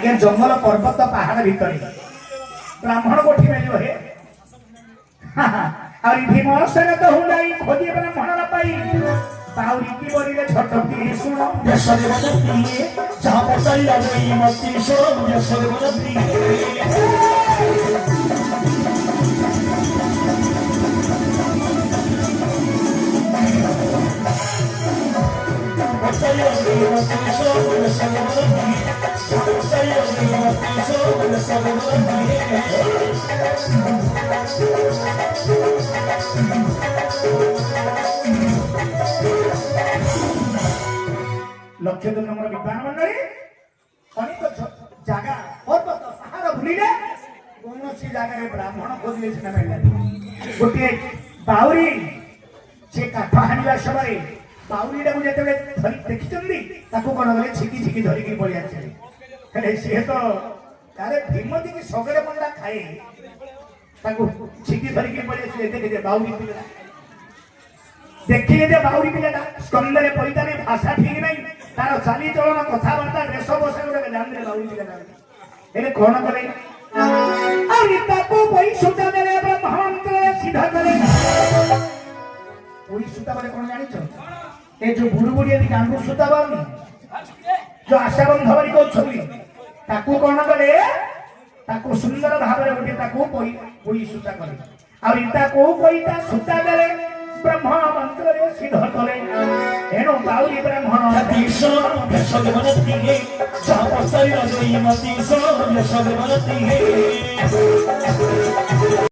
ये जंगल पर्वत पहाड़ भीतर ब्राह्मण कोठी मिल हे भीमसेन तो हूँ जाई खोजी ब्राह्मण न पाई बाउरी की बोली छटकी शुण लक्ष्य दो नंबर विज्ञान मंडली अनेक जगह पर्वत पहाड़ भूलिले कौन सी जगह ब्राह्मण खोजले सिना मिलला गोटे बाउरी से काठ हाणिबा समय बाउरीटा को जेते धरी देखिचंदी ताको कोन गले छिकी छिकी धरी के पळि आछे हेले से तो तारे भीमती की सगरे मंडा खाए ताको छिकी धरी के पळि आछे देखे जे बाउरी पिला देखिले जे बाउरी पिलाटा स्कंदरे परिताने भाषा ठीक नहीं तार चाली चलन कथाबार्ता रेश बस गोटे जानले बाउरी पिलाटा हेले कोन करे अरे ताको पई सुता देले ब्रह्मंत्र सीधा करे कोई सुता बोले कोन जानि छ ए जो बुढ़ू बुढ़ी यदि गांगु सुता बानी जो आशा बंधवरी को छली ताकू कोन कले ताकू सुंदर भाबरे गोटे ताकू कोई सुता करे आ इता को कोईता सुता देले ब्रह्म मंत्र रे सिद्ध करे एनो बाउरी ब्राह्मण तीसो यशोद बनती है जा पसई रजई मती सो यशोद बनती है